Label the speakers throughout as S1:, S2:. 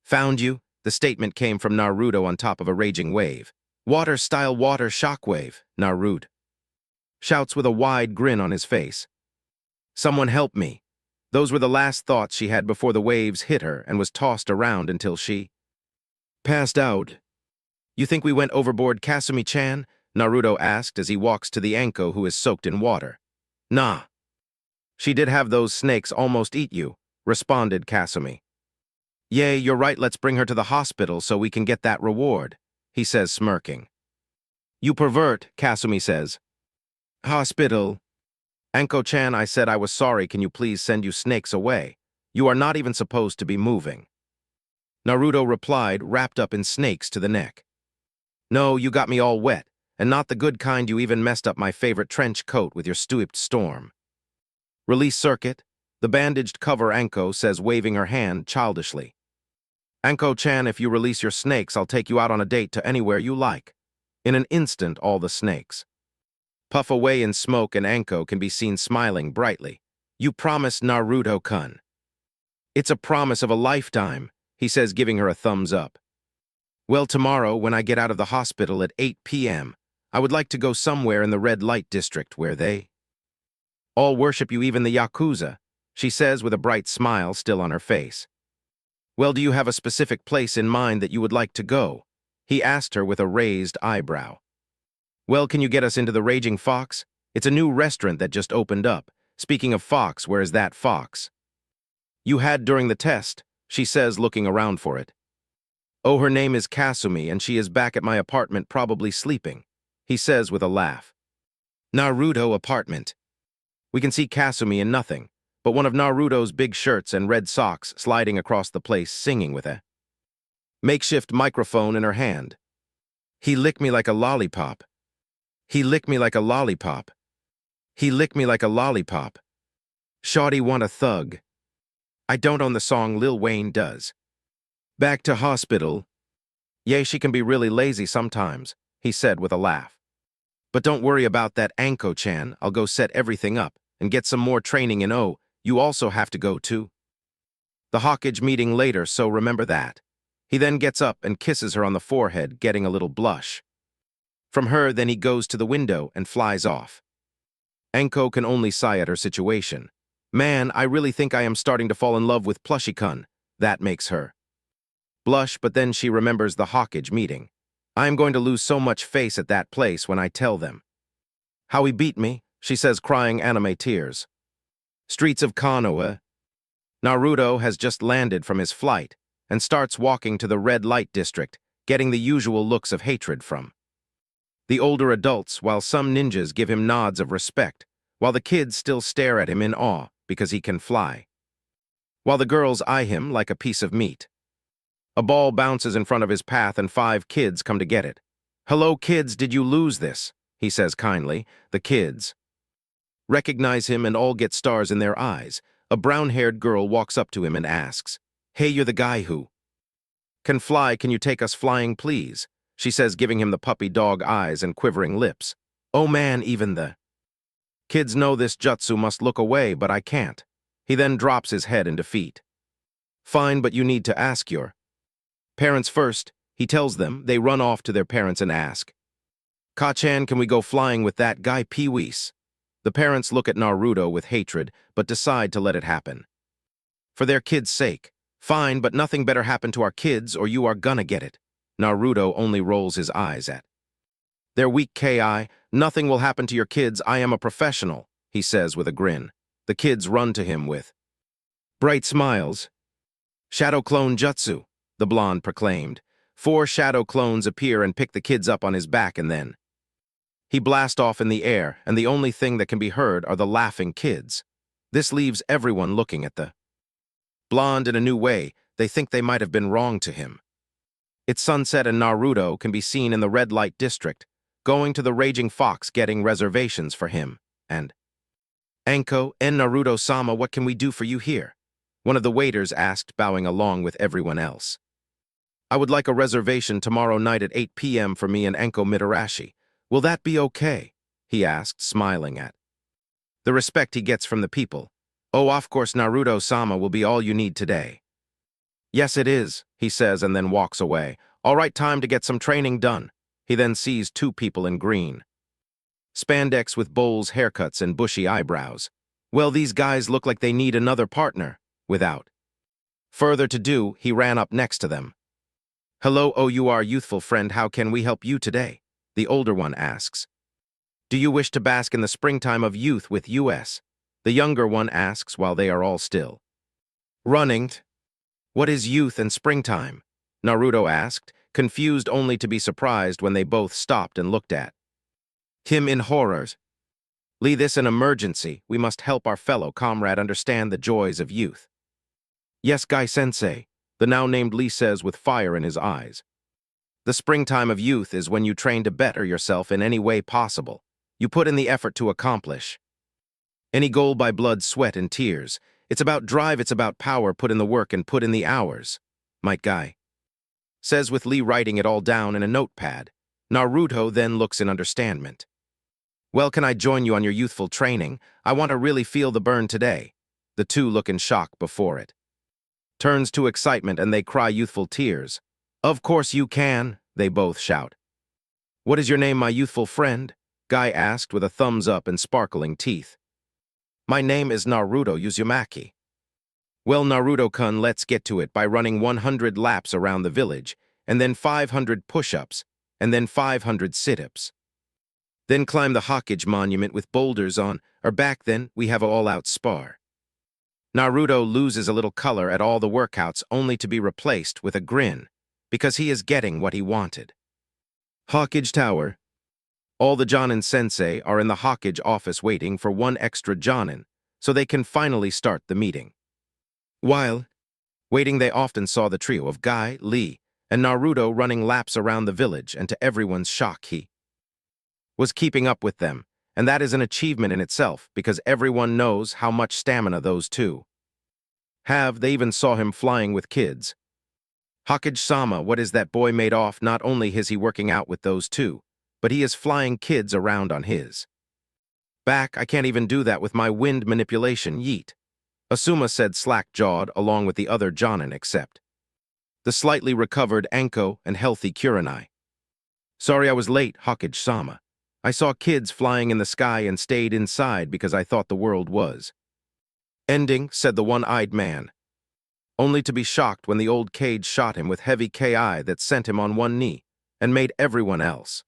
S1: Found you? The statement came from Naruto on top of a raging wave. Water-style water shockwave, Naruto shouts with a wide grin on his face. Someone help me. Those were the last thoughts she had before the waves hit her and was tossed around until she passed out. You think we went overboard, Kasumi-chan? Naruto asked as he walks to the Anko who is soaked in water. Nah. She did have those snakes almost eat you, responded Kasumi. Yay, you're right, let's bring her to the hospital so we can get that reward, he says smirking. You pervert, Kasumi says. Hospital. Anko-chan, I said I was sorry, can you please send you snakes away? You are not even supposed to be moving. Naruto replied, wrapped up in snakes to the neck. No, you got me all wet, and not the good kind, you even messed up my favorite trench coat with your stupid storm. Release circuit, the bandaged cover Anko says, waving her hand childishly. Anko-chan, if you release your snakes, I'll take you out on a date to anywhere you like. In an instant, all the snakes puff away in smoke and Anko can be seen smiling brightly. You promised, Naruto-kun. It's a promise of a lifetime, he says, giving her a thumbs up. Well, tomorrow, when I get out of the hospital at 8 p.m., I would like to go somewhere in the red light district where they all worship you, even the Yakuza, she says with a bright smile still on her face. Well, do you have a specific place in mind that you would like to go? He asked her with a raised eyebrow. Well, can you get us into the Raging Fox? It's a new restaurant that just opened up. Speaking of Fox, where is that Fox? You had during the test, she says, looking around for it. Oh, her name is Kasumi, and she is back at my apartment probably sleeping, he says with a laugh. Naruto apartment. We can see Kasumi in nothing, but one of Naruto's big shirts and red socks sliding across the place singing with a makeshift microphone in her hand. He licked me like a lollipop. He licked me like a lollipop. He licked me like a lollipop. Shawty want a thug. I don't own the song, Lil Wayne does. Back to hospital. Yay, she can be really lazy sometimes, he said with a laugh. But don't worry about that, Anko-chan. I'll go set everything up and get some more training in. Oh, you also have to go to the Hawkage meeting later, so remember that. He then gets up and kisses her on the forehead, getting a little blush. From her, then he goes to the window and flies off. Anko can only sigh at her situation. Man, I really think I am starting to fall in love with Plushie-kun. That makes her blush, but then she remembers the Hawkage meeting. I am going to lose so much face at that place when I tell them how he beat me, she says, crying anime tears. Streets of Konoha. Naruto has just landed from his flight and starts walking to the red light district, getting the usual looks of hatred from the older adults, while some ninjas give him nods of respect, while the kids still stare at him in awe because he can fly, while the girls eye him like a piece of meat. A ball bounces in front of his path and 5 kids come to get it. Hello, kids, did you lose this? He says kindly. The kids recognize him and all get stars in their eyes. A brown-haired girl walks up to him and asks, Hey, you're the guy who can fly, can you take us flying, please? She says, giving him the puppy dog eyes and quivering lips. Oh man, even the kids know this jutsu must look away, but I can't. He then drops his head in defeat. Fine, but you need to ask your parents first, he tells them. They run off to their parents and ask, Ka-chan, can we go flying with that guy Pee-wees? The parents look at Naruto with hatred, but decide to let it happen. For their kids' sake. Fine, but nothing better happen to our kids or you are gonna get it. Naruto only rolls his eyes at their weak Ki. Nothing will happen to your kids, I am a professional, he says with a grin. The kids run to him with bright smiles. Shadow clone jutsu, the blonde proclaimed. 4 shadow clones appear and pick the kids up on his back, and then he blasts off in the air, and the only thing that can be heard are the laughing kids. This leaves everyone looking at the blonde in a new way. They think they might have been wrong to him. It's sunset and Naruto can be seen in the red light district, going to the Raging Fox, getting reservations for him, and Anko and Naruto-sama, what can we do for you here? One of the waiters asked, bowing along with everyone else. I would like a reservation tomorrow night at 8 p.m. for me and Anko Mitarashi. Will that be okay? He asked, smiling at the respect he gets from the people. Oh, of course, Naruto-sama will be all you need today. Yes, it is, he says and then walks away. All right, time to get some training done. He then sees two people in green. Spandex with bowls, haircuts, and bushy eyebrows. Well, these guys look like they need another partner. Without further to do, he ran up next to them. Hello, oh, you are youthful friend, how can we help you today? The older one asks. Do you wish to bask in the springtime of youth with us? The younger one asks while they are all still. Running. What is youth and springtime? Naruto asked, confused only to be surprised when they both stopped and looked at him in horrors. Lee, this an emergency. We must help our fellow comrade understand the joys of youth. Yes, Guy-sensei, the now-named Lee says with fire in his eyes. The springtime of youth is when you train to better yourself in any way possible. You put in the effort to accomplish any goal by blood, sweat, and tears. It's about drive, it's about power, put in the work and put in the hours. Might Guy says with Lee writing it all down in a notepad. Naruto then looks in understandment. Well, can I join you on your youthful training? I want to really feel the burn today. The two look in shock before it turns to excitement and they cry youthful tears. Of course you can, they both shout. What is your name, my youthful friend? Guy asked with a thumbs up and sparkling teeth. My name is Naruto Uzumaki. Well, Naruto-kun, let's get to it by running 100 laps around the village, and then 500 push-ups, and then 500 sit-ups. Then climb the Hokage monument with boulders on, or back then we have an all-out spar. Naruto loses a little color at all the workouts only to be replaced with a grin, because he is getting what he wanted. Hokage Tower. All the Jonin-sensei are in the Hokage office waiting for one extra Jonin, so they can finally start the meeting. While waiting, they often saw the trio of Guy, Lee, and Naruto running laps around the village, and to everyone's shock, he was keeping up with them, and that is an achievement in itself because everyone knows how much stamina those two have. They even saw him flying with kids. Hokage-sama, what is that boy made off? Not only is he working out with those two, but he is flying kids around on his back. I can't even do that with my wind manipulation, yeet. Asuma said slack-jawed along with the other Jonin except the slightly recovered Anko and healthy Kurenai. Sorry I was late, Hokage-sama. I saw kids flying in the sky and stayed inside because I thought the world was ending, said the one-eyed man, only to be shocked when the old Cage shot him with heavy KI that sent him on one knee and made everyone else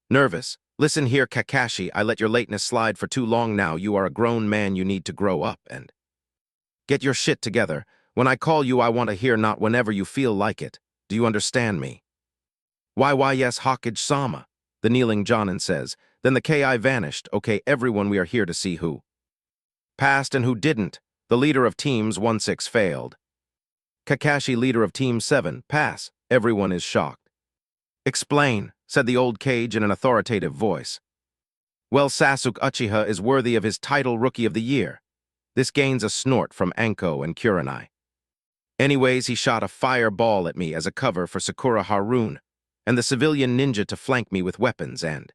S1: nervous. Listen here, Kakashi, I let your lateness slide for too long now. You are a grown man, you need to grow up and get your shit together. When I call you, I want to hear, not whenever you feel like it. Do you understand me? Why, yes, Hokage-sama, the kneeling Jonin says. Then the KI vanished. Okay, everyone, we are here to see who passed and who didn't. The leader of Teams 1-6 failed. Kakashi, leader of Team 7, pass. Everyone is shocked. Explain, said the old Cage in an authoritative voice. Well, Sasuke Uchiha is worthy of his title Rookie of the Year. This gains a snort from Anko and Kurenai. Anyways, he shot a fireball at me as a cover for Sakura Haruun and the civilian ninja to flank me with weapons and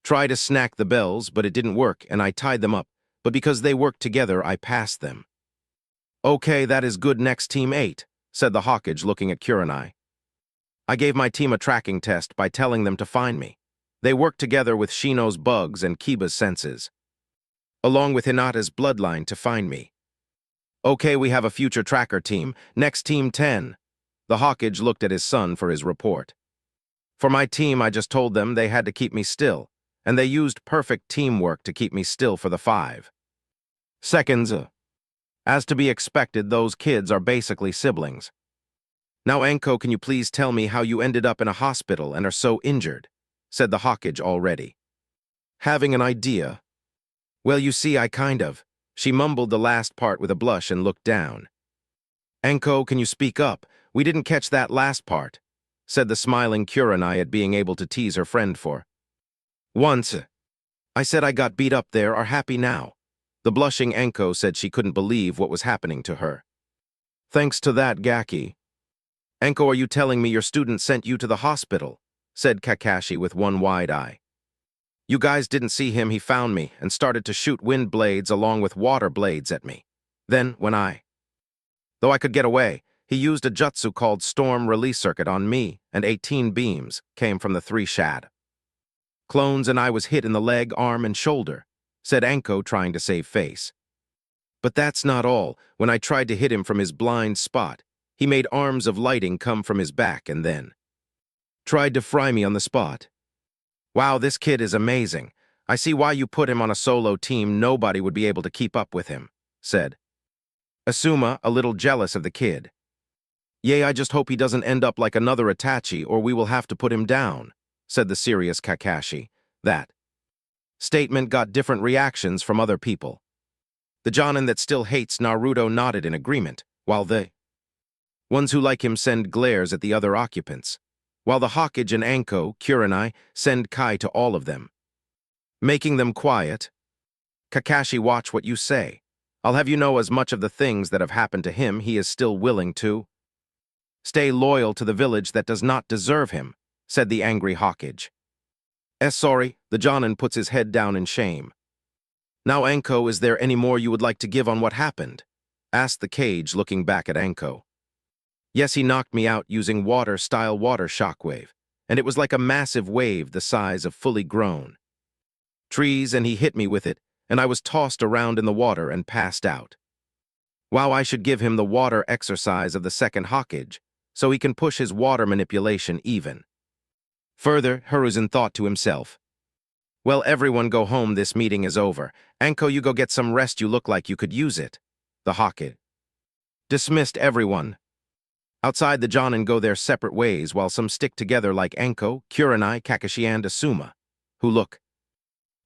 S1: try to snack the bells, but it didn't work and I tied them up, but because they worked together, I passed them. Okay, that is good. Next, Team 8, said the Hokage looking at Kurenai. I gave my team a tracking test by telling them to find me. They worked together with Shino's bugs and Kiba's senses, along with Hinata's bloodline to find me. Okay, we have a future tracker team. Next, Team 10. The Hokage looked at his son for his report. For my team, I just told them they had to keep me still, and they used perfect teamwork to keep me still for the 5 seconds. As to be expected, those kids are basically siblings. Now, Anko, can you please tell me how you ended up in a hospital and are so injured? Said the Hokage already having an idea. Well, you see, I kind of. She mumbled the last part with a blush and looked down. Anko, can you speak up? We didn't catch that last part, said the smiling Kurenai at being able to tease her friend for once. I said I got beat up there, are happy now. The blushing Anko said she couldn't believe what was happening to her. Thanks to that, Gaki. Anko, are you telling me your student sent you to the hospital? Said Kakashi with one wide eye. You guys didn't see him, he found me and started to shoot wind blades along with water blades at me. Then, though I could get away, he used a jutsu called Storm Release Circuit on me, and 18 beams came from the 3 shad. Clones and I was hit in the leg, arm, and shoulder, said Anko, trying to save face. But that's not all. When I tried to hit him from his blind spot, he made arms of lighting come from his back and then tried to fry me on the spot. Wow, this kid is amazing. I see why you put him on a solo team. Nobody would be able to keep up with him, said Asuma, a little jealous of the kid. Yay, I just hope he doesn't end up like another Itachi or we will have to put him down, said the serious Kakashi. That statement got different reactions from other people. The Jonin that still hates Naruto nodded in agreement, while the ones who like him send glares at the other occupants, while the Hokage and Anko, Kurenai, send Kai to all of them, making them quiet. Kakashi, watch what you say. I'll have you know as much of the things that have happened to him he is still willing to stay loyal to the village that does not deserve him, said the angry Hokage. Sorry, the Jonin puts his head down in shame. Now, Anko, is there any more you would like to give on what happened? Asked the Cage, looking back at Anko. Yes, he knocked me out using water-style water shockwave, and it was like a massive wave the size of fully grown trees, and he hit me with it, and I was tossed around in the water and passed out. Wow, I should give him the water exercise of the second Hokage, so he can push his water manipulation even further, Hiruzen thought to himself. Well, everyone go home, this meeting is over. Anko, you go get some rest, you look like you could use it. The Hokage dismissed everyone. Outside, the Jonin go their separate ways while some stick together like Anko, Kurenai, Kakashi, and Asuma, who look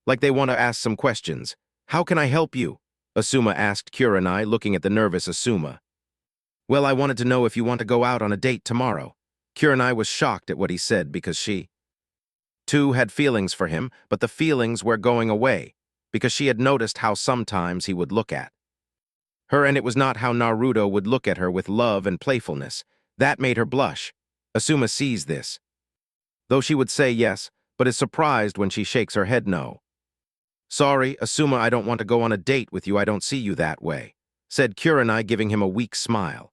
S1: like they want to ask some questions. How can I help you? Asuma asked Kurenai, looking at the nervous Asuma. Well, I wanted to know if you want to go out on a date tomorrow. Kurenai was shocked at what he said because she, too, had feelings for him, but the feelings were going away because she had noticed how sometimes he would look at her, and it was not how Naruto would look at her with love and playfulness. That made her blush. Asuma sees this, though she would say yes, but is surprised when she shakes her head no. Sorry, Asuma, I don't want to go on a date with you. I don't see you that way, said Kurenai, giving him a weak smile.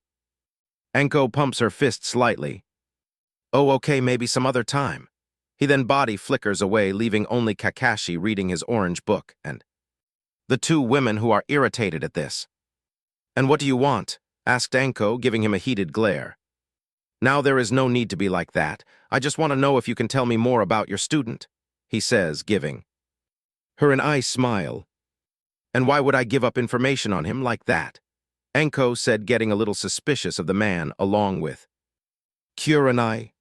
S1: Anko pumps her fist slightly. Oh, okay, maybe some other time. He then body flickers away, leaving only Kakashi reading his orange book, and the 2 women who are irritated at this. And what do you want? Asked Anko, giving him a heated glare. Now there is no need to be like that. I just want to know if you can tell me more about your student, he says, giving her an eye smile. And why would I give up information on him like that? Anko said, getting a little suspicious of the man, along with Kurenai.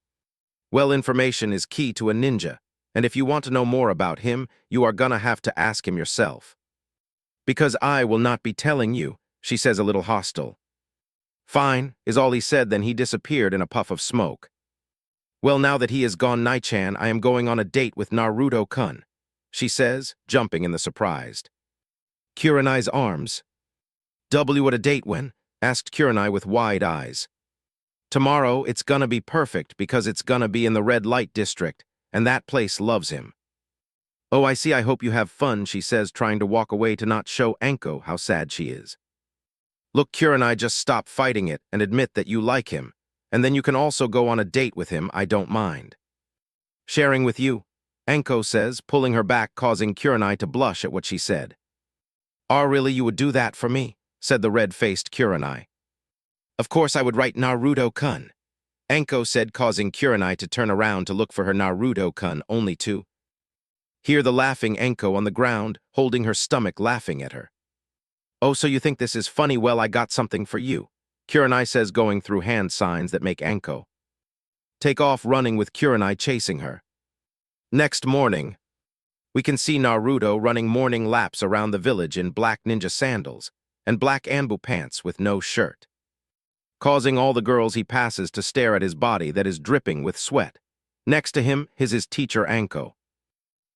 S1: Well, information is key to a ninja, and if you want to know more about him, you are gonna have to ask him yourself. Because I will not be telling you, she says, a little hostile. Fine, is all he said, then he disappeared in a puff of smoke. Well, now that he is gone, Nai-chan, I am going on a date with Naruto-kun, she says, jumping in the surprised Kurenai's arms. What a date when? Asked Kurenai with wide eyes. Tomorrow, it's gonna be perfect because it's gonna be in the red light district, and that place loves him. Oh, I see, I hope you have fun, she says, trying to walk away to not show Anko how sad she is. Look, Kurenai, just stop fighting it and admit that you like him, and then you can also go on a date with him. I don't mind sharing with you, Anko says, pulling her back, causing Kurenai to blush at what she said. Oh, really, you would do that for me? Said the red-faced Kurenai. Of course I would, write Naruto-kun, Anko said, causing Kurenai to turn around to look for her Naruto-kun, only to hear the laughing Anko on the ground, holding her stomach, laughing at her. Oh, so you think this is funny? Well, I got something for you, Kurenai says, going through hand signs that make Anko take off running, with Kurenai chasing her. Next morning, we can see Naruto running morning laps around the village in black ninja sandals and black anbu pants with no shirt, causing all the girls he passes to stare at his body that is dripping with sweat. Next to him is his teacher Anko,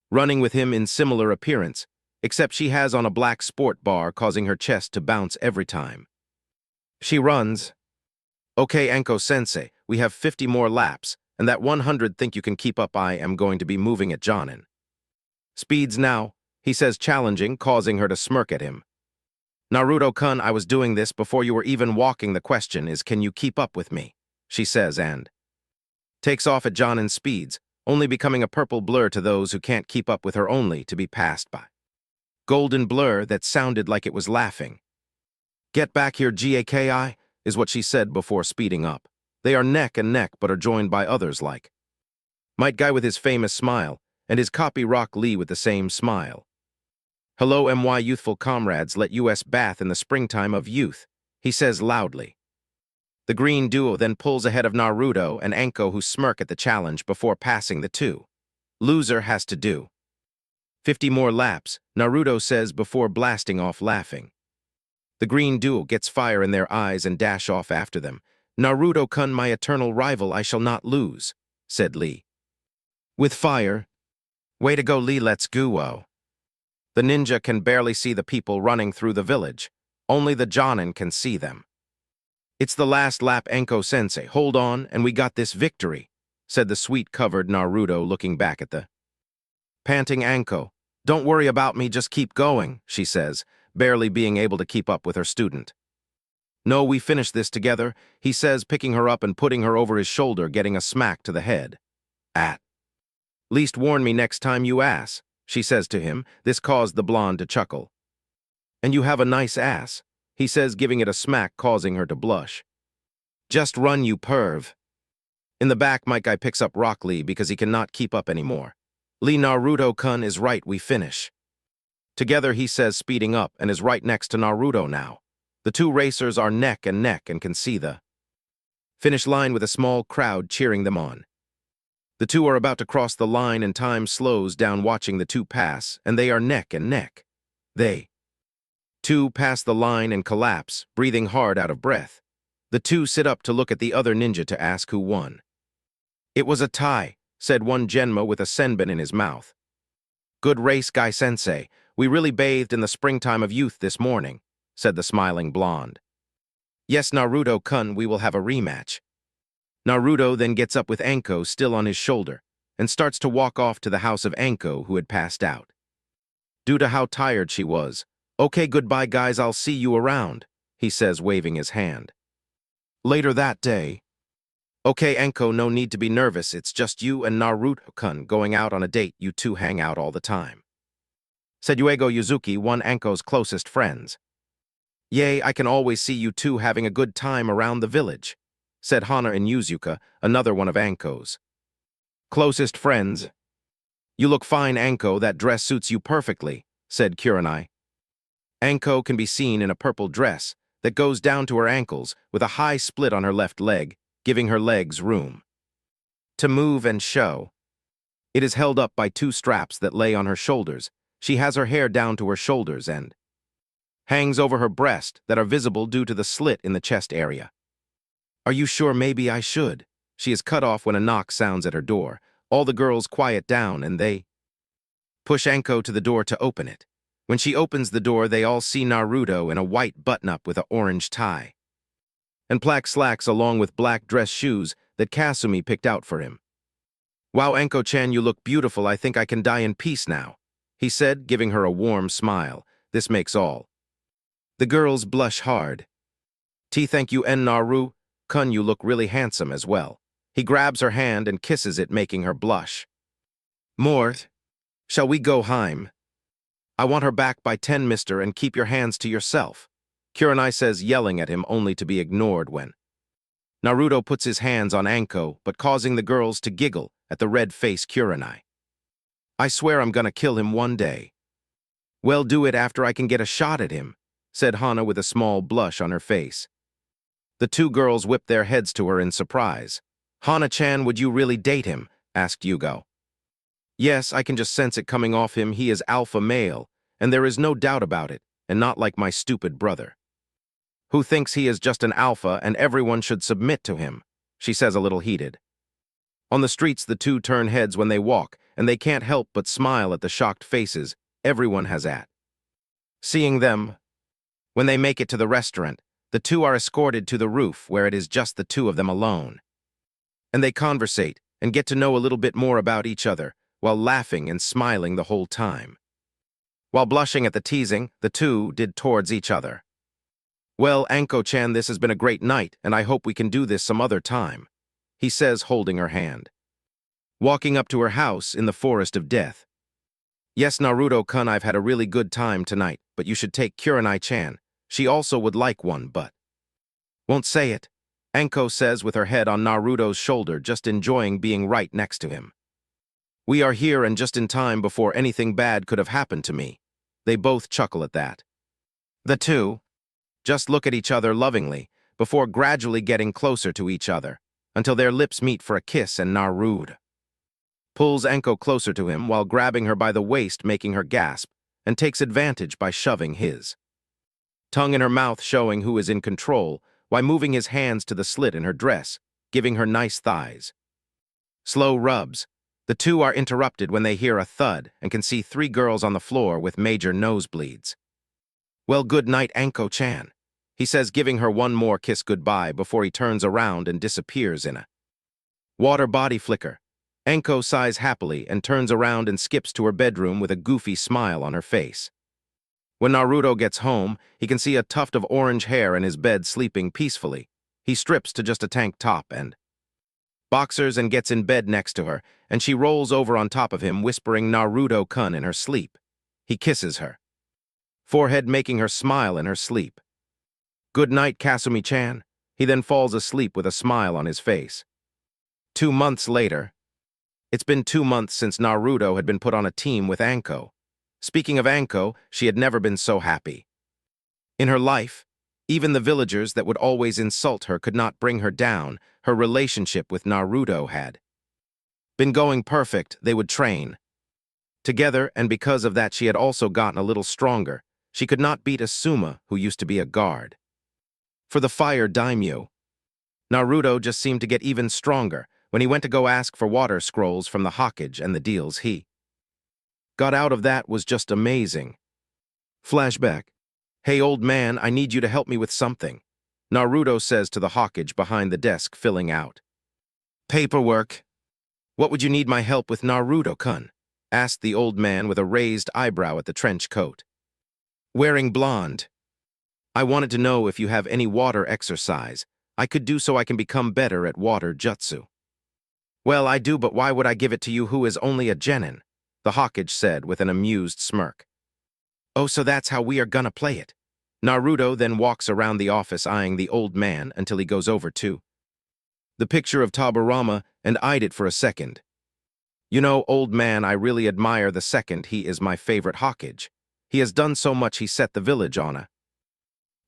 S1: running with him in similar appearance, except she has on a black sport bar, causing her chest to bounce every time she runs. Okay, Anko-sensei, we have 50 more laps, and that 100 think you can keep up. I am going to be moving at Jonin speeds now, he says, challenging, causing her to smirk at him. Naruto-kun, I was doing this before you were even walking. The question is, can you keep up with me? She says and takes off at Jonin's speeds, only becoming a purple blur to those who can't keep up with her, only to be passed by golden blur that sounded like it was laughing. Get back here, Gaki, is what she said before speeding up. They are neck and neck but are joined by others like Might Guy with his famous smile, and his copy Rock Lee with the same smile. Hello, my youthful comrades, let us bath in the springtime of youth, he says loudly. The green duo then pulls ahead of Naruto and Anko, who smirk at the challenge before passing the two. Loser has to do 50 more laps, Naruto says before blasting off laughing. The green duo gets fire in their eyes and dash off after them. Naruto-kun, my eternal rival, I shall not lose, said Lee. With fire. Way to go, Lee, let's go. The ninja can barely see the people running through the village. Only the Jonin can see them. It's the last lap, Anko-sensei. Hold on, and we got this victory, said the sweet-covered Naruto, looking back at the panting Anko. Don't worry about me, just keep going, she says, barely being able to keep up with her student. No, we finished this together, he says, picking her up and putting her over his shoulder, getting a smack to the head. At least warn me next time you ass, she says to him. This caused the blonde to chuckle. And you have a nice ass, he says, giving it a smack, causing her to blush. Just run, you perv. In the back, Might Guy picks up Rock Lee because he cannot keep up anymore. Lee, Naruto-kun is right, we finish. Together, he says, speeding up, and is right next to Naruto now. The two racers are neck and can see the finish line with a small crowd cheering them on. The two are about to cross the line and time slows down watching the two pass, and they are neck and neck. They two pass the line and collapse, breathing hard, out of breath. The two sit up to look at the other ninja to ask who won. It was a tie, said one Genma with a senbon in his mouth. Good race, Guy-sensei. We really bathed in the springtime of youth this morning, said the smiling blonde. Yes, Naruto-kun, we will have a rematch. Naruto then gets up with Anko still on his shoulder and starts to walk off to the house of Anko, who had passed out due to how tired she was. Okay, goodbye guys, I'll see you around, he says, waving his hand. Later that day. Okay, Anko, no need to be nervous, it's just you and Naruto-kun going out on a date. You two hang out all the time, said Yuego Yuzuki, one Anko's closest friends. Yay, I can always see you two having a good time around the village, said Hana and Yuzuka, another one of Anko's closest friends. You look fine, Anko, that dress suits you perfectly, said Kurenai. Anko can be seen in a purple dress that goes down to her ankles with a high split on her left leg, giving her legs room to move and show. It is held up by two straps that lay on her shoulders. She has her hair down to her shoulders and hangs over her breast that are visible due to the slit in the chest area. Are you sure? Maybe I should. She is cut off when a knock sounds at her door. All the girls quiet down and they push Anko to the door to open it. When she opens the door, they all see Naruto in a white button-up with an orange tie and black slacks along with black dress shoes that Kasumi picked out for him. Wow, Anko-chan, you look beautiful. I think I can die in peace now, he said, giving her a warm smile. This makes all the girls blush hard. Thank you, Naru-kun, you look really handsome as well. He grabs her hand and kisses it, making her blush. Mort, shall we go heim? I want her back by 10, mister, and keep your hands to yourself, Kurenai says, yelling at him only to be ignored when Naruto puts his hands on Anko, but causing the girls to giggle at the red-faced Kurenai. I swear I'm gonna kill him one day. Well, do it after I can get a shot at him, said Hana with a small blush on her face. The two girls whipped their heads to her in surprise. Hana-chan, would you really date him? Asked Yugo. Yes, I can just sense it coming off him. He is alpha male, and there is no doubt about it, and not like my stupid brother, who thinks he is just an alpha and everyone should submit to him, she says, a little heated. On the streets, the two turn heads when they walk, and they can't help but smile at the shocked faces everyone has at seeing them. When they make it to the restaurant, the two are escorted to the roof where it is just the two of them alone. And they conversate and get to know a little bit more about each other while laughing and smiling the whole time. While blushing at the teasing, the two did towards each other. Well, Anko-chan, this has been a great night, and I hope we can do this some other time, he says, holding her hand. Walking up to her house in the forest of death. Yes, Naruto-kun, I've had a really good time tonight, but you should take Kurenai-chan. She also would like one, but... Won't say it, Anko says with her head on Naruto's shoulder, just enjoying being right next to him. We are here and just in time before anything bad could have happened to me. They both chuckle at that. The two just look at each other lovingly before gradually getting closer to each other until their lips meet for a kiss and Naruto pulls Anko closer to him while grabbing her by the waist, making her gasp, and takes advantage by shoving his tongue in her mouth, showing who is in control, while moving his hands to the slit in her dress, giving her nice thighs. Slow rubs. The two are interrupted when they hear a thud and can see three girls on the floor with major nosebleeds. Well, good night, Anko-chan, he says, giving her one more kiss goodbye before he turns around and disappears in a water body flicker. Anko sighs happily and turns around and skips to her bedroom with a goofy smile on her face. When Naruto gets home, he can see a tuft of orange hair in his bed sleeping peacefully. He strips to just a tank top and boxers and gets in bed next to her, and she rolls over on top of him, whispering Naruto-kun in her sleep. He kisses her forehead, making her smile in her sleep. Good night, Kasumi-chan. He then falls asleep with a smile on his face. 2 months later. It's been 2 months since Naruto had been put on a team with Anko. Speaking of Anko, she had never been so happy. In her life, even the villagers that would always insult her could not bring her down. Her relationship with Naruto had been going perfect. They would train together, and because of that she had also gotten a little stronger. She could not beat Asuma, who used to be a guard for the fire daimyo. Naruto just seemed to get even stronger when he went to go ask for water scrolls from the Hokage, and the deals he got out of that was just amazing. Flashback. Hey, old man, I need you to help me with something, Naruto says to the Hokage behind the desk, filling out paperwork. What would you need my help with, Naruto-kun? Asked the old man with a raised eyebrow at the trench coat. Wearing blonde. I wanted to know if you have any water exercise I could do so I can become better at water jutsu. Well, I do, but why would I give it to you who is only a genin? The Hokage said with an amused smirk. Oh, so that's how we are gonna play it. Naruto then walks around the office eyeing the old man until he goes over to the picture of Tabarama and eyed it for a second. You know, old man, I really admire the second. He is my favorite Hokage. He has done so much. He set the village on a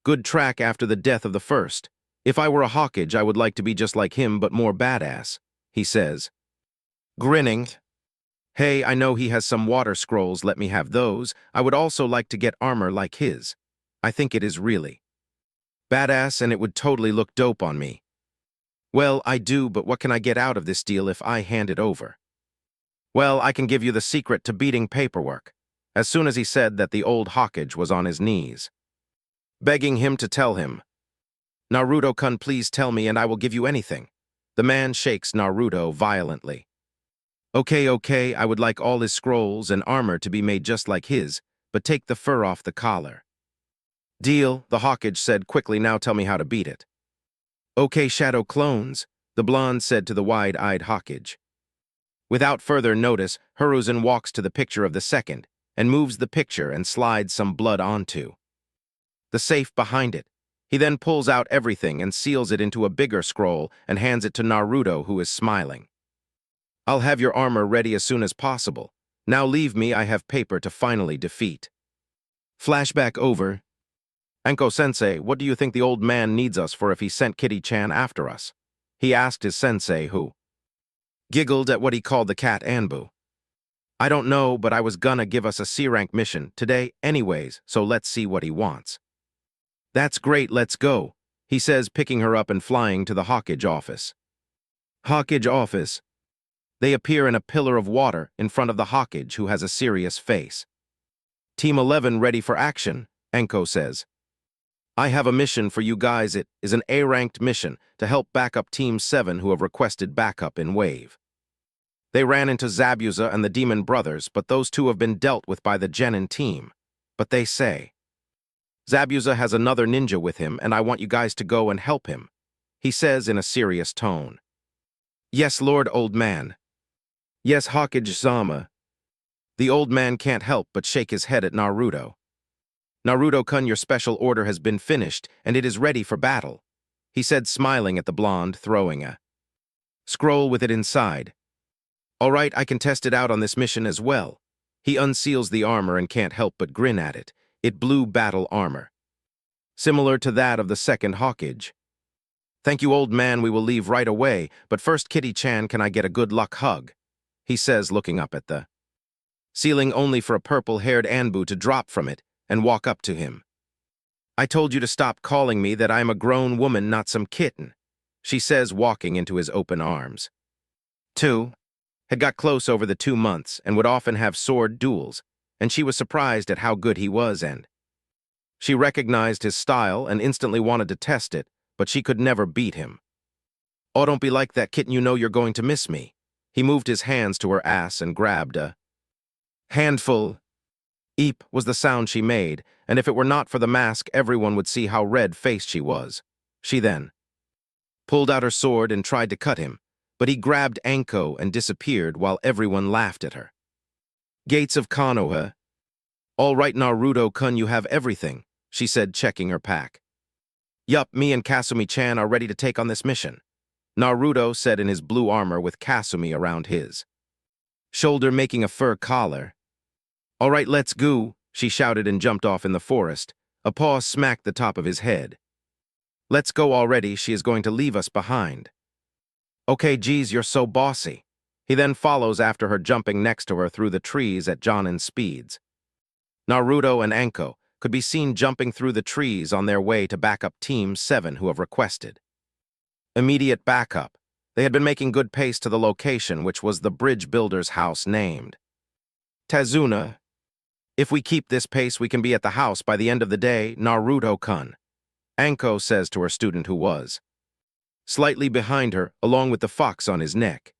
S1: good track after the death of the first. If I were a Hokage, I would like to be just like him, but more badass, he says, grinning. Hey, I know he has some water scrolls. Let me have those. I would also like to get armor like his. I think it is really badass and it would totally look dope on me. Well, I do, but what can I get out of this deal if I hand it over? Well, I can give you the secret to beating paperwork. As soon as he said that, the old Hokage was on his knees, begging him to tell him. Naruto-kun, please tell me and I will give you anything. The man shakes Naruto violently. Okay, I would like all his scrolls and armor to be made just like his, but take the fur off the collar. Deal, the Hokage said quickly. Now tell me how to beat it. Okay, shadow clones, the blonde said to the wide-eyed Hokage. Without further notice, Hiruzen walks to the picture of the second and moves the picture and slides some blood onto the safe behind it. He then pulls out everything and seals it into a bigger scroll and hands it to Naruto, who is smiling. I'll have your armor ready as soon as possible. Now leave me, I have paper to finally defeat. Flashback over. Anko-sensei, what do you think the old man needs us for if he sent Kitty-chan after us? He asked his sensei, who giggled at what he called the cat Anbu. I don't know, but I was gonna give us a C-rank mission today anyways, so let's see what he wants. That's great, let's go, he says, picking her up and flying to the Hokage office. Hokage office. They appear in a pillar of water in front of the Hokage, who has a serious face. Team 11 ready for action, Anko says. I have a mission for you guys. It is an A-ranked mission to help back up Team 7 who have requested backup in Wave They ran into Zabuza and the Demon Brothers, but those two have been dealt with by the Genin team. But they say, Zabuza has another ninja with him, and I want you guys to go and help him, he says in a serious tone. Yes, Lord, old man. Yes, Hokage Zama. The old man can't help but shake his head at Naruto. Naruto-kun, your special order has been finished, and it is ready for battle, he said, smiling at the blonde, throwing a scroll with it inside. All right, I can test it out on this mission as well. He unseals the armor and can't help but grin at it. It blue battle armor, similar to that of the second Hokage. Thank you, old man, we will leave right away, but first, Kitty-chan, can I get a good luck hug? He says, looking up at the ceiling only for a purple-haired Anbu to drop from it and walk up to him. I told you to stop calling me that I am a grown woman, not some kitten, she says, walking into his open arms. 2. Had got close over the 2 months and would often have sword duels, and she was surprised at how good he was, and she recognized his style and instantly wanted to test it, but she could never beat him. Oh, don't be like that, kitten, you know you're going to miss me. He moved his hands to her ass and grabbed a handful. Eep was the sound she made, and if it were not for the mask, everyone would see how red-faced she was. She then pulled out her sword and tried to cut him, but he grabbed Anko and disappeared while everyone laughed at her. Gates of Konoha. All right, Naruto-kun, you have everything, she said, checking her pack. Yup, me and Kasumi-chan are ready to take on this mission, Naruto said in his blue armor with Kasumi around his shoulder, making a fur collar. All right, let's go, she shouted and jumped off in the forest. A paw smacked the top of his head. Let's go already, she is going to leave us behind. Okay, geez, you're so bossy. He then follows after her, jumping next to her through the trees at Jonin speeds. Naruto and Anko could be seen jumping through the trees on their way to back up Team 7, who have requested immediate backup. They had been making good pace to the location, which was the bridge builder's house named Tazuna. If we keep this pace, we can be at the house by the end of the day, Naruto-kun, Anko says to her student, who was slightly behind her, along with the fox on his neck.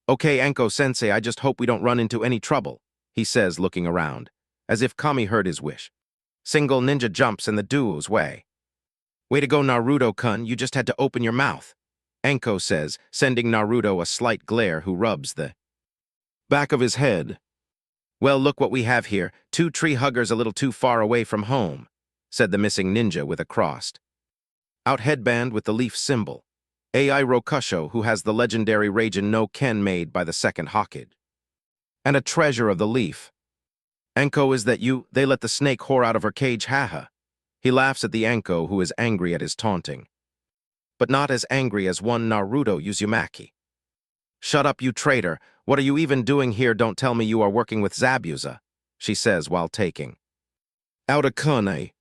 S1: Okay, Anko-sensei, I just hope we don't run into any trouble, he says, looking around, as if Kami heard his wish. Single ninja jumps in the duo's way. Way to go, Naruto-kun, you just had to open your mouth, Anko says, sending Naruto a slight glare, who rubs the back of his head. Well, look what we have here, 2 tree huggers a little too far away from home, said the missing ninja with a crossed out headband with the leaf symbol. AI Rokusho, who has the legendary Raijin no Ken made by the second Hokage. And a treasure of the leaf. Anko, is that you? They let the snake whore out of her cage, haha. He laughs at the Anko, who is angry at his taunting. But not as angry as one Naruto Uzumaki. Shut up, you traitor. What are you even doing here? Don't tell me you are working with Zabuza, she says while taking out a kunai.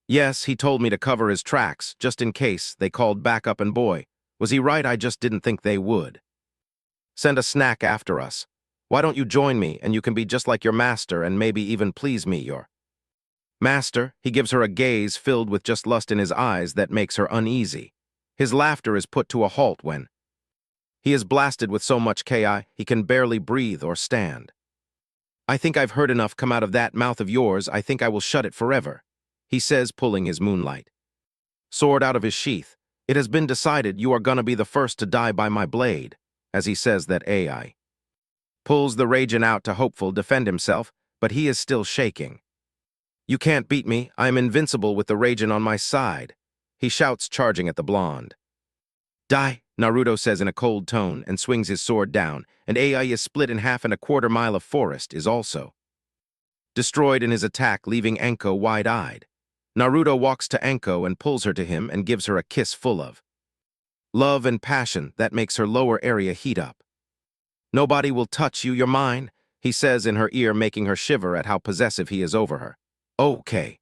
S1: Yes, he told me to cover his tracks, just in case they called back up, and boy, was he right, I just didn't think they would send a snack after us. Why don't you join me, and you can be just like your master and maybe even please me, your master? He gives her a gaze filled with just lust in his eyes that makes her uneasy. His laughter is put to a halt when he is blasted with so much ki, he can barely breathe or stand. I think I've heard enough come out of that mouth of yours. I think I will shut it forever, he says, pulling his moonlight sword out of his sheath. It has been decided you are gonna be the first to die by my blade, as he says that AI pulls the Raijin out to hopeful defend himself, but he is still shaking. You can't beat me, I am invincible with the Raijin on my side, he shouts, charging at the blonde. Die, Naruto says in a cold tone and swings his sword down, and AI is split in half, and a quarter mile of forest is also destroyed in his attack, leaving Anko wide-eyed. Naruto walks to Anko and pulls her to him and gives her a kiss full of love and passion that makes her lower area heat up. Nobody will touch you, you're mine, he says in her ear, making her shiver at how possessive he is over her. Okay.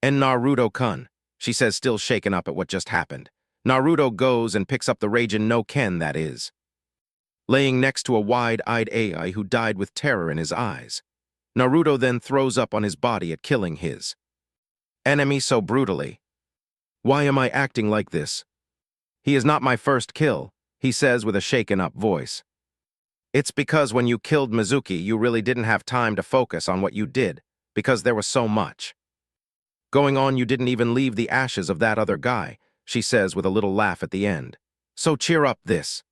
S1: And Naruto-kun, she says, still shaken up at what just happened. Naruto goes and picks up the Raijin no Ken that is laying next to a wide-eyed AI who died with terror in his eyes. Naruto then throws up on his body at killing his enemy so brutally. Why am I acting like this? He is not my first kill, he says with a shaken-up voice. It's because when you killed Mizuki, you really didn't have time to focus on what you did, because there was so much going on. You didn't even leave the ashes of that other guy, she says with a little laugh at the end. So cheer up, this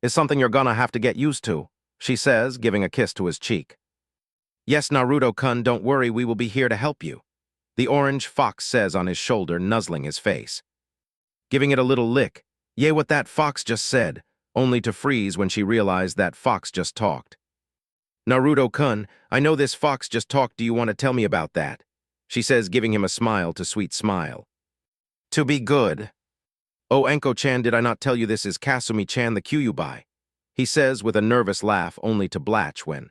S1: is something you're gonna have to get used to, she says, giving a kiss to his cheek. Yes, Naruto-kun, don't worry, we will be here to help you, the orange fox says on his shoulder, nuzzling his face. Giving it a little lick. Yay, what that fox just said, only to freeze when she realized that fox just talked. Naruto-kun, I know this fox just talked, do you want to tell me about that? She says, giving him a smile to sweet smile. To be good. Oh, Enko-chan, did I not tell you this is Kasumi-chan the Kyuubi? He says with a nervous laugh, only to blatch when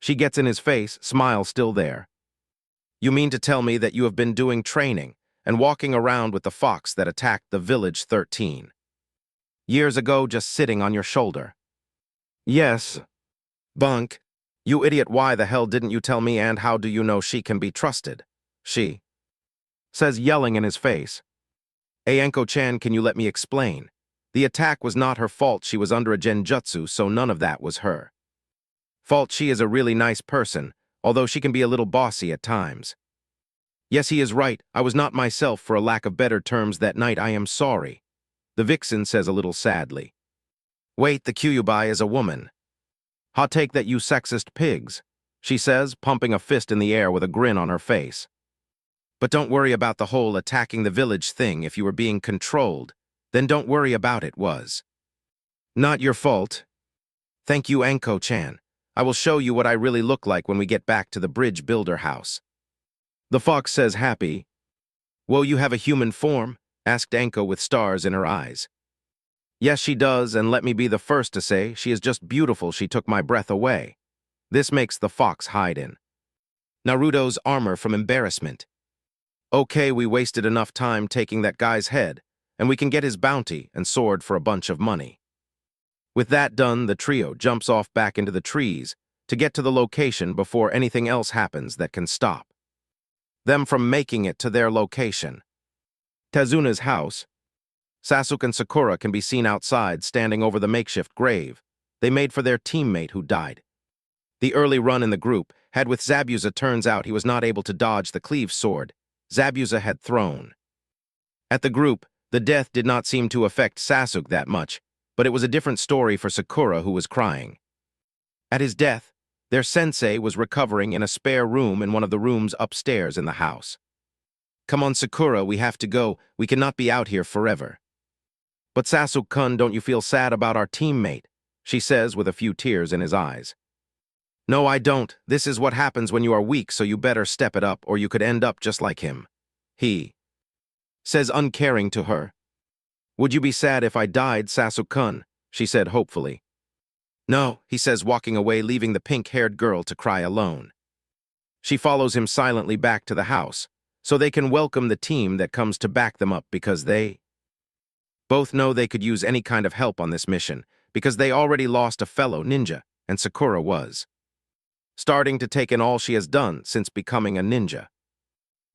S1: she gets in his face, smile still there. You mean to tell me that you have been doing training and walking around with the fox that attacked the village 13 years ago, just sitting on your shoulder? Yes. Bunk. You idiot, why the hell didn't you tell me, and how do you know she can be trusted? She says, yelling in his face. Anko-chan, can you let me explain? The attack was not her fault, she was under a genjutsu, so none of that was her fault. She is a really nice person, although she can be a little bossy at times. Yes, he is right, I was not myself, for a lack of better terms, that night. I am sorry, the vixen says a little sadly. Wait, the Kyuubi is a woman. Hot take that, you sexist pigs, she says, pumping a fist in the air with a grin on her face. But don't worry about the whole attacking the village thing. If you were being controlled, then don't worry about it. Was not your fault. Thank you, Anko-chan. I will show you what I really look like when we get back to the bridge builder house. The fox says, happy. Whoa, you have a human form? Asked Anko with stars in her eyes. Yes, she does, and let me be the first to say, she is just beautiful. She took my breath away. This makes the fox hide in Naruto's armor from embarrassment. Okay, we wasted enough time taking that guy's head, and we can get his bounty and sword for a bunch of money. With that done, the trio jumps off back into the trees to get to the location before anything else happens that can stop them from making it to their location. Tezuna's house. Sasuke and Sakura can be seen outside, standing over the makeshift grave they made for their teammate who died. The early run in the group had with Zabuza. Turns out he was not able to dodge the cleave sword Zabuza had thrown at the group. The death did not seem to affect Sasuke that much, but it was a different story for Sakura, who was crying. At his death, their sensei was recovering in a spare room in one of the rooms upstairs in the house. Come on, Sakura, we have to go. We cannot be out here forever. But Sasuke-kun, don't you feel sad about our teammate? She says with a few tears in his eyes. No, I don't. This is what happens when you are weak, so you better step it up, or you could end up just like him. He says, uncaring to her. Would you be sad if I died, Sasuke-kun? She said hopefully. No, he says, walking away, leaving the pink-haired girl to cry alone. She follows him silently back to the house, so they can welcome the team that comes to back them up, because they both know they could use any kind of help on this mission, because they already lost a fellow ninja, and Sakura was starting to take in all she has done since becoming a ninja.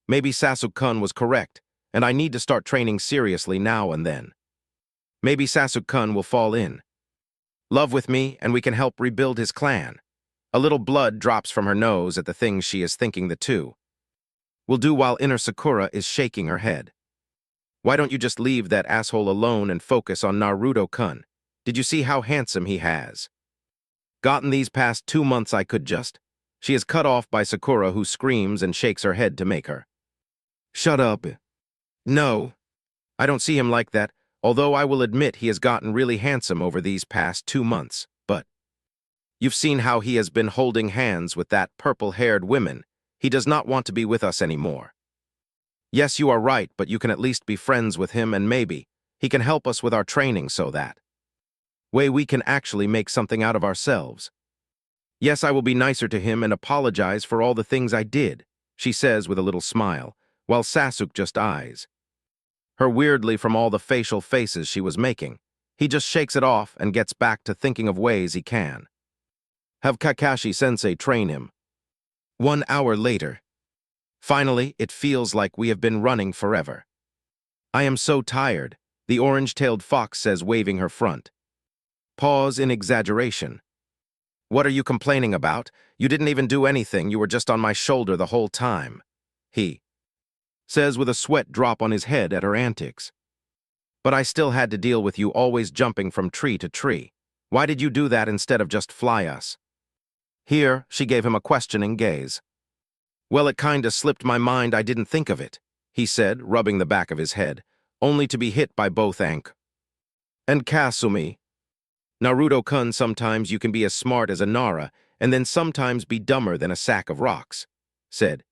S1: Maybe Sasuke-kun was correct, and I need to start training seriously now and then. Maybe Sasuke-kun will fall in love with me, and we can help rebuild his clan. A little blood drops from her nose at the things she is thinking the two will do, while inner Sakura is shaking her head. Why don't you just leave that asshole alone and focus on Naruto-kun? Did you see how handsome he has gotten these past 2 months? I could just... She is cut off by Sakura, who screams and shakes her head to make her shut up. No, I don't see him like that, although I will admit he has gotten really handsome over these past 2 months, but you've seen how he has been holding hands with that purple-haired woman. He does not want to be with us anymore. Yes, you are right, but you can at least be friends with him, and maybe he can help us with our training, so that way we can actually make something out of ourselves. Yes, I will be nicer to him and apologize for all the things I did, she says with a little smile, while Sasuke just eyes her weirdly from all the facial faces she was making. He just shakes it off and gets back to thinking of ways he can have Kakashi-sensei train him. 1 hour later. Finally, it feels like we have been running forever. I am so tired, the orange-tailed fox says, waving her front Pause in exaggeration. What are you complaining about? You didn't even do anything, you were just on my shoulder the whole time. He says with a sweat drop on his head at her antics. But I still had to deal with you always jumping from tree to tree. Why did you do that instead of just fly us? Here, she gave him a questioning gaze. Well, it kinda slipped my mind, I didn't think of it, he said, rubbing the back of his head, only to be hit by both Ank and Kasumi. Naruto-kun, sometimes you can be as smart as a Nara, and then sometimes be dumber than a sack of rocks, said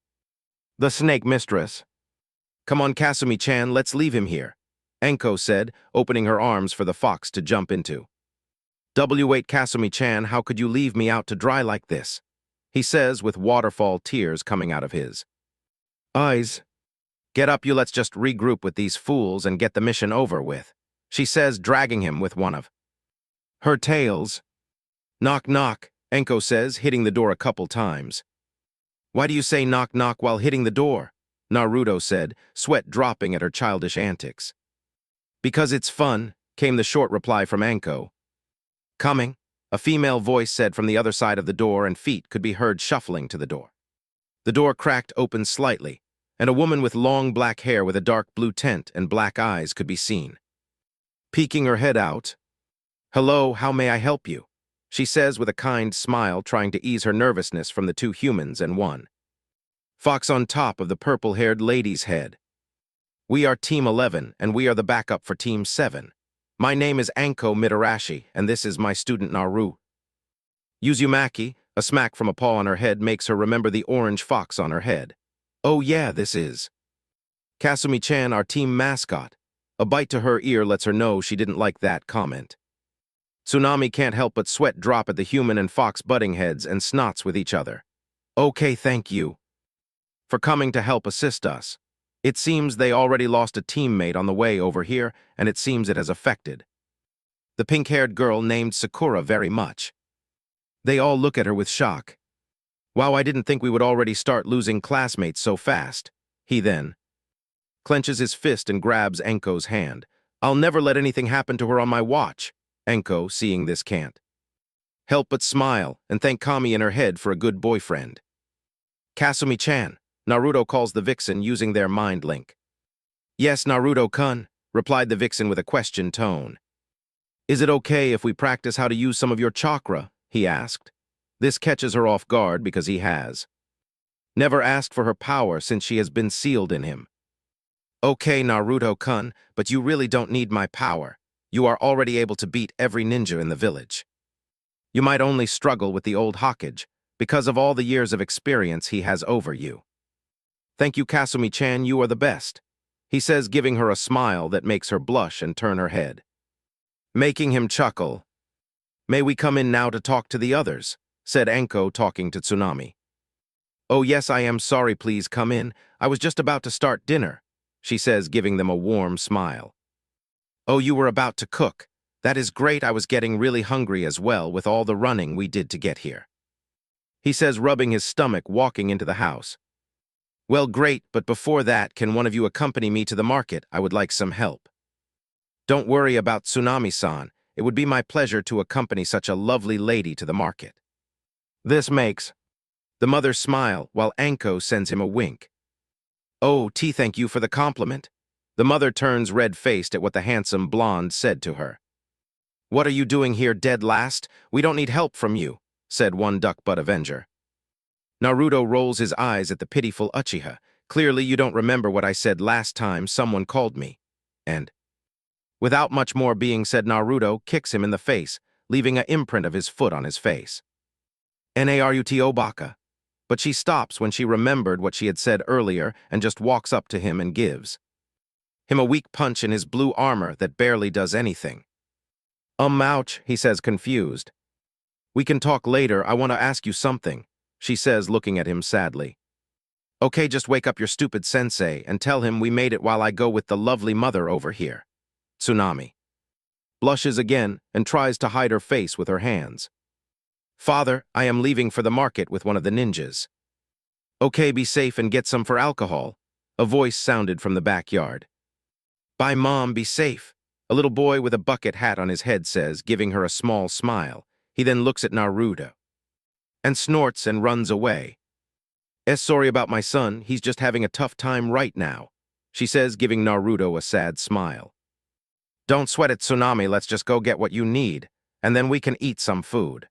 S1: the snake mistress. Come on, Kasumi-chan, let's leave him here, Anko said, opening her arms for the fox to jump into. Wait, Kasumi-chan, how could you leave me out to dry like this? He says with waterfall tears coming out of his eyes. Get up, you, let's just regroup with these fools and get the mission over with, she says, dragging him with one of her tails. Knock, knock, Anko says, hitting the door a couple times. Why do you say knock, knock while hitting the door? Naruto said, sweat dropping at her childish antics. Because it's fun, came the short reply from Anko. Coming, a female voice said from the other side of the door, and feet could be heard shuffling to the door. The door cracked open slightly, and a woman with long black hair with a dark blue tint and black eyes could be seen. Peeking her head out, "Hello, how may I help you?" she says with a kind smile, trying to ease her nervousness from the two humans and one fox on top of the purple-haired lady's head. We are Team 11, and we are the backup for Team 7. My name is Anko Mitarashi, and this is my student Naru. Uzumaki, a smack from a paw on her head makes her remember the orange fox on her head. Oh yeah, this is Kasumi-chan, our team mascot. A bite to her ear lets her know she didn't like that comment. Tsunami can't help but sweat drop at the human and fox butting heads and snots with each other. Okay, thank you for coming to help assist us. It seems they already lost a teammate on the way over here, and it seems it has affected the pink-haired girl named Sakura very much. They all look at her with shock. Wow, I didn't think we would already start losing classmates so fast. He then clenches his fist and grabs Anko's hand. I'll never let anything happen to her on my watch. Anko, seeing this, can't help but smile and thank Kami in her head for a good boyfriend. Kasumi-chan, Naruto calls the vixen using their mind link. Yes, Naruto-kun, replied the vixen with a question tone. Is it okay if we practice how to use some of your chakra? He asked. This catches her off guard because he has never asked for her power since she has been sealed in him. Okay, Naruto-kun, but you really don't need my power. You are already able to beat every ninja in the village. You might only struggle with the old Hokage because of all the years of experience he has over you. Thank you, Kasumi-chan, you are the best, he says, giving her a smile that makes her blush and turn her head, making him chuckle. May we come in now to talk to the others? Said Anko, talking to Tsunami. Oh yes, I am sorry, please come in. I was just about to start dinner, she says, giving them a warm smile. Oh, you were about to cook. That is great, I was getting really hungry as well with all the running we did to get here, he says, rubbing his stomach, walking into the house. Well, great, but before that, can one of you accompany me to the market? I would like some help. Don't worry about Tsunami-san. It would be my pleasure to accompany such a lovely lady to the market. This makes the mother smile, while Anko sends him a wink. Oh, thank you for the compliment. The mother turns red-faced at what the handsome blonde said to her. What are you doing here, dead last? We don't need help from you, said one duck-butt avenger. Naruto rolls his eyes at the pitiful Uchiha. Clearly you don't remember what I said last time someone called me. And without much more being said, Naruto kicks him in the face, leaving an imprint of his foot on his face. Naruto Baka. But she stops when she remembered what she had said earlier and just walks up to him and gives him a weak punch in his blue armor that barely does anything. Ouch, he says, confused. We can talk later, I want to ask you something, she says, looking at him sadly. Okay, just wake up your stupid sensei and tell him we made it while I go with the lovely mother over here. Tsunami blushes again and tries to hide her face with her hands. Father, I am leaving for the market with one of the ninjas. Okay, be safe and get some for alcohol, a voice sounded from the backyard. Bye, Mom, be safe, A little boy with a bucket hat on his head says, giving her a small smile. He then looks at Naruto and snorts and runs away. Sorry about my son, he's just having a tough time right now, she says, giving Naruto a sad smile. Don't sweat it, Tsunami, let's just go get what you need, and then we can eat some food.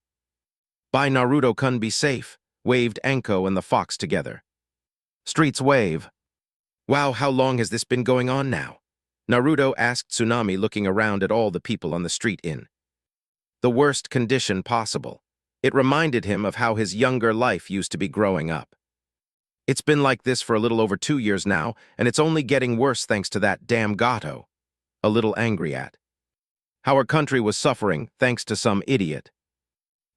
S1: Bye, Naruto-kun, be safe, waved Anko and the fox together. Streets wave. Wow, how long has this been going on now? Naruto asked Tsunami, looking around at all the people on the street in the worst condition possible. It reminded him of how his younger life used to be growing up. It's been like this for a little over 2 years now, and it's only getting worse thanks to that damn Gato. A little angry at how our country was suffering thanks to some idiot.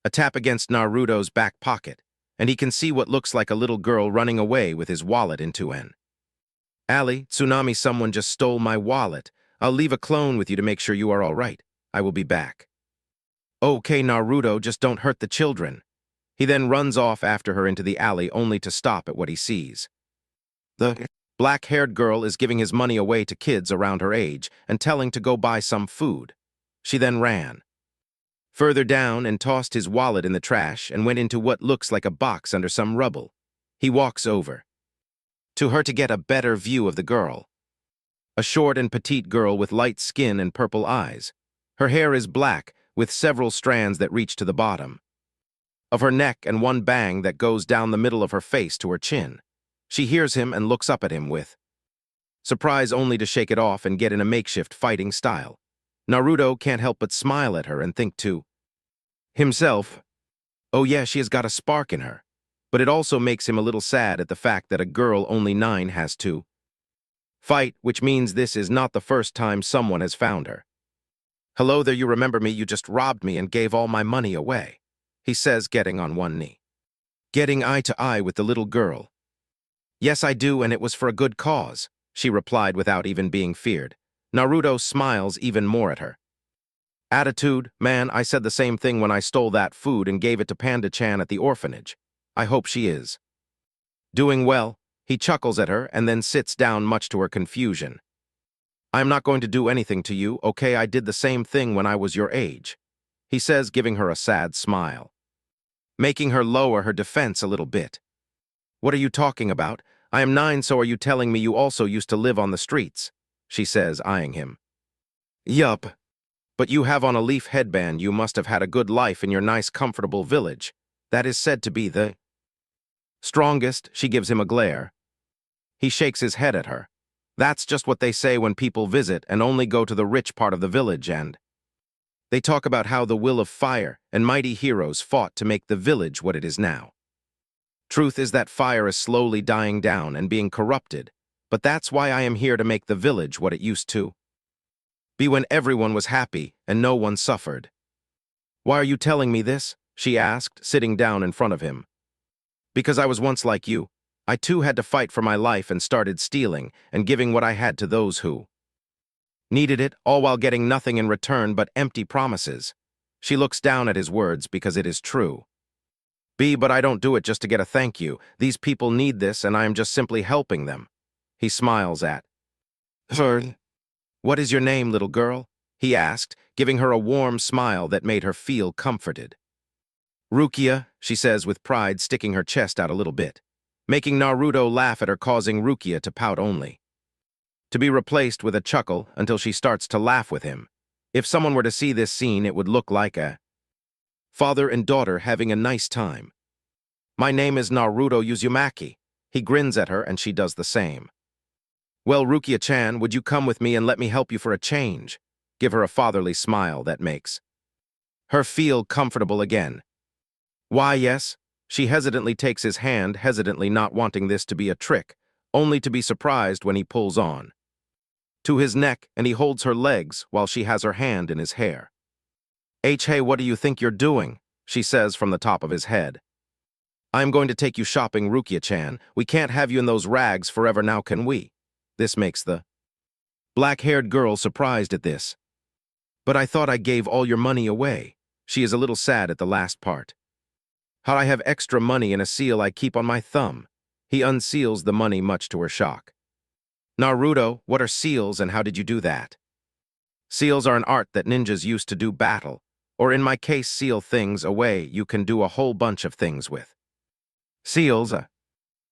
S1: A tap against Naruto's back pocket, and he can see what looks like a little girl running away with his wallet into an alley. Tsunami, someone just stole my wallet. I'll leave a clone with you to make sure you are all right. I will be back. Okay, Naruto, just don't hurt the children. He then runs off after her into the alley, only to stop at what he sees. The black-haired girl is giving his money away to kids around her age and telling to go buy some food. She then ran further down and tossed his wallet in the trash and went into what looks like a box under some rubble. He walks over to her to get a better view of the girl. A short and petite girl with light skin and purple eyes. Her hair is black, with several strands that reach to the bottom of her neck and one bang that goes down the middle of her face to her chin. She hears him and looks up at him with surprise, only to shake it off and get in a makeshift fighting style. Naruto can't help but smile at her and think to himself, oh yeah, she has got a spark in her. But it also makes him a little sad at the fact that a girl only 9 has to fight, which means this is not the first time someone has found her. Hello there, you remember me? You just robbed me and gave all my money away, he says, getting on one knee, getting eye to eye with the little girl. Yes, I do, and it was for a good cause, she replied without even being feared. Naruto smiles even more at her. Attitude, man, I said the same thing when I stole that food and gave it to Panda-chan at the orphanage. I hope she is doing well. He chuckles at her and then sits down, much to her confusion. I'm not going to do anything to you, okay? I did the same thing when I was your age, he says, giving her a sad smile, making her lower her defense a little bit. What are you talking about? I am 9, so are you telling me you also used to live on the streets? She says, eyeing him. Yup. But you have on a leaf headband. You must have had a good life in your nice, comfortable village. That is said to be the strongest. She gives him a glare. He shakes his head at her. That's just what they say when people visit and only go to the rich part of the village, and they talk about how the will of fire and mighty heroes fought to make the village what it is now. Truth is that fire is slowly dying down and being corrupted, but that's why I am here to make the village what it used to be when everyone was happy and no one suffered. Why are you telling me this? She asked, sitting down in front of him. Because I was once like you. I too had to fight for my life and started stealing and giving what I had to those who needed it, all while getting nothing in return but empty promises. She looks down at his words because it is true. But I don't do it just to get a thank you. These people need this and I am just simply helping them. He smiles at her. What is your name, little girl? He asked, giving her a warm smile that made her feel comforted. Rukia, she says with pride, sticking her chest out a little bit, making Naruto laugh at her, causing Rukia to pout only to be replaced with a chuckle until she starts to laugh with him. If someone were to see this scene, it would look like a father and daughter having a nice time. My name is Naruto Uzumaki. He grins at her and she does the same. Well, Rukia-chan, would you come with me and let me help you for a change? Give her a fatherly smile that makes her feel comfortable again. Why, yes. She hesitantly takes his hand, hesitantly not wanting this to be a trick, only to be surprised when he pulls on to his neck and he holds her legs while she has her hand in his hair. Hey, what do you think you're doing? She says from the top of his head. I'm going to take you shopping, Rukia-chan. We can't have you in those rags forever now, can we? This makes the black-haired girl surprised at this. But I thought I gave all your money away. She is a little sad at the last part. How I have extra money in a seal I keep on my thumb. He unseals the money, much to her shock. Naruto, what are seals and how did you do that? Seals are an art that ninjas use to do battle, or in my case seal things away you can do a whole bunch of things with. Seals?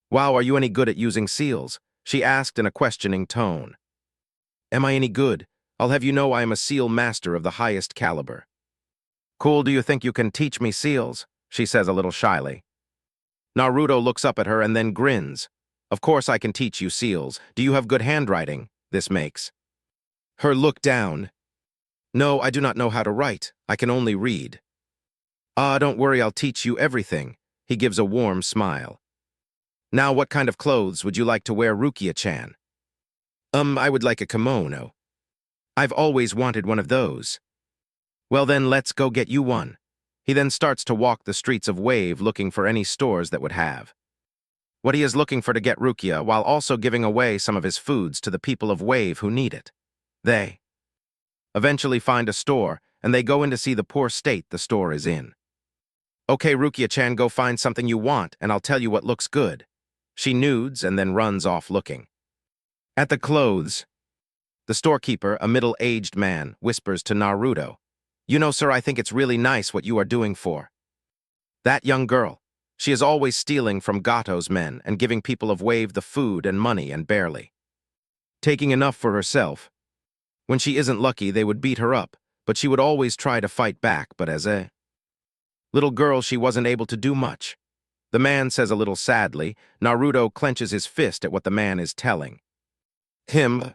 S1: Wow, are you any good at using seals? She asked in a questioning tone. Am I any good? I'll have you know I am a seal master of the highest caliber. Cool, do you think you can teach me seals? She says a little shyly. Naruto looks up at her and then grins. Of course I can teach you seals. Do you have good handwriting? This makes her look down. No, I do not know how to write. I can only read. Ah, don't worry, I'll teach you everything. He gives a warm smile. Now, what kind of clothes would you like to wear, Rukia-chan? I would like a kimono. I've always wanted one of those. Well then, let's go get you one. He then starts to walk the streets of Wave looking for any stores that would have what he is looking for to get Rukia, while also giving away some of his foods to the people of Wave who need it. They eventually find a store, and they go in to see the poor state the store is in. Okay, Rukia-chan, go find something you want, and I'll tell you what looks good. She nudes and then runs off looking. At the clothes, the storekeeper, a middle-aged man, whispers to Naruto, You know, sir, I think it's really nice what you are doing for that young girl. She is always stealing from Gato's men and giving people of Wave the food and money and barely taking enough for herself. When she isn't lucky, they would beat her up, but she would always try to fight back, but as a little girl, she wasn't able to do much. The man says a little sadly. Naruto clenches his fist at what the man is telling him.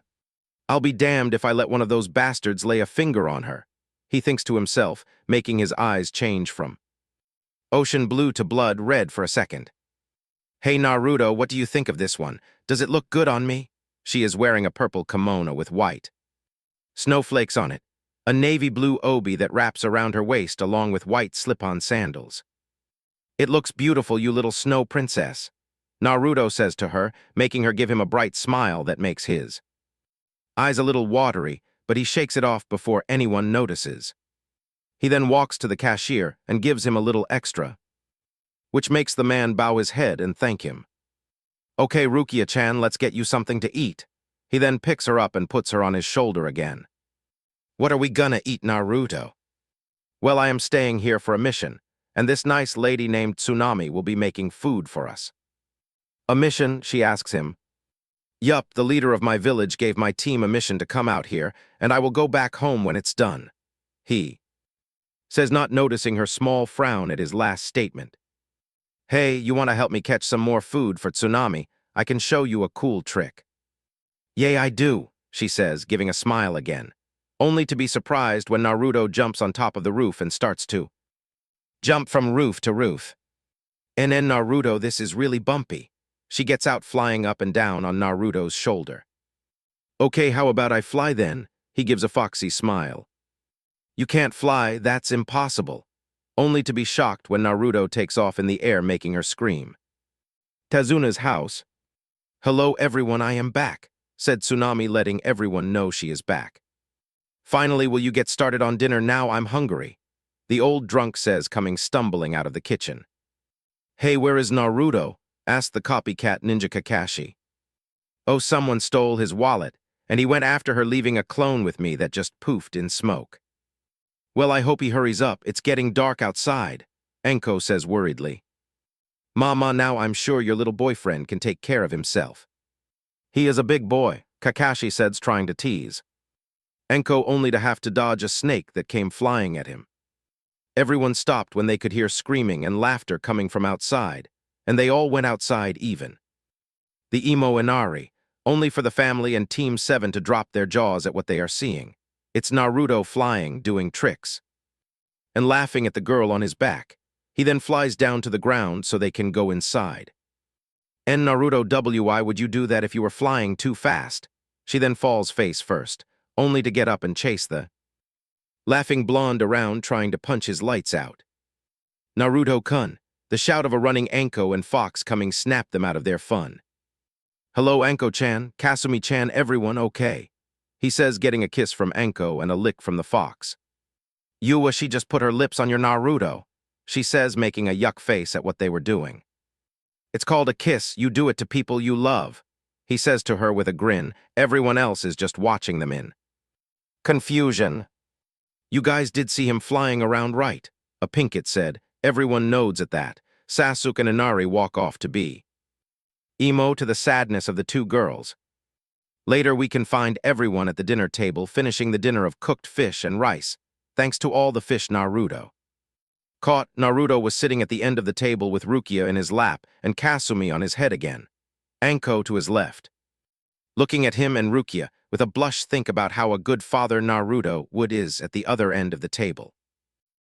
S1: I'll be damned if I let one of those bastards lay a finger on her. He thinks to himself, making his eyes change from ocean blue to blood red for a second. Hey Naruto, what do you think of this one? Does it look good on me? She is wearing a purple kimono with white snowflakes on it, a navy blue obi that wraps around her waist along with white slip-on sandals. It looks beautiful, you little snow princess, Naruto says to her, making her give him a bright smile that makes his eyes a little watery, but he shakes it off before anyone notices. He then walks to the cashier and gives him a little extra, which makes the man bow his head and thank him. Okay, Rukia-chan, let's get you something to eat. He then picks her up and puts her on his shoulder again. What are we gonna eat, Naruto? Well, I am staying here for a mission, and this nice lady named Tsunami will be making food for us. A mission, she asks him. Yup, the leader of my village gave my team a mission to come out here, and I will go back home when it's done. He says, not noticing her small frown at his last statement. Hey, you want to help me catch some more food for Tsunami? I can show you a cool trick. Yay, I do, she says, giving a smile again, only to be surprised when Naruto jumps on top of the roof and starts to jump from roof to roof. And then Naruto, this is really bumpy. She gets out flying up and down on Naruto's shoulder. Okay, how about I fly then? He gives a foxy smile. You can't fly, that's impossible. Only to be shocked when Naruto takes off in the air, making her scream. Tazuna's house. Hello everyone, I am back, said Tsunami, letting everyone know she is back. Finally, will you get started on dinner now? I'm hungry, the old drunk says, coming stumbling out of the kitchen. Hey, where is Naruto? Asked the copycat ninja Kakashi. Oh, someone stole his wallet, and he went after her, leaving a clone with me that just poofed in smoke. Well, I hope he hurries up. It's getting dark outside, Enko says worriedly. Mama, now I'm sure your little boyfriend can take care of himself. He is a big boy, Kakashi says, trying to tease Enko, only to have to dodge a snake that came flying at him. Everyone stopped when they could hear screaming and laughter coming from outside, and they all went outside even the Emo Inari, only for the family and Team 7 to drop their jaws at what they are seeing. It's Naruto flying, doing tricks, and laughing at the girl on his back. He then flies down to the ground so they can go inside. And Naruto, why would you do that if you were flying too fast? She then falls face first, only to get up and chase the laughing blonde around, trying to punch his lights out. Naruto-kun, the shout of a running Anko and Fox coming snapped them out of their fun. Hello Anko-chan, Kasumi-chan, everyone okay? He says, getting a kiss from Anko and a lick from the fox. Yua, she just put her lips on your Naruto, she says, making a yuck face at what they were doing. It's called a kiss, you do it to people you love, he says to her with a grin. Everyone else is just watching them in Confusion. You guys did see him flying around, right? A Pinkett said. Everyone nods at that. Sasuke and Inari walk off to be. Emo to the sadness of the two girls. Later we can find everyone at the dinner table finishing the dinner of cooked fish and rice, thanks to all the fish Naruto caught. Naruto was sitting at the end of the table with Rukia in his lap and Kasumi on his head again. Anko to his left. Looking at him and Rukia, with a blush think about how a good father Naruto would is at the other end of the table.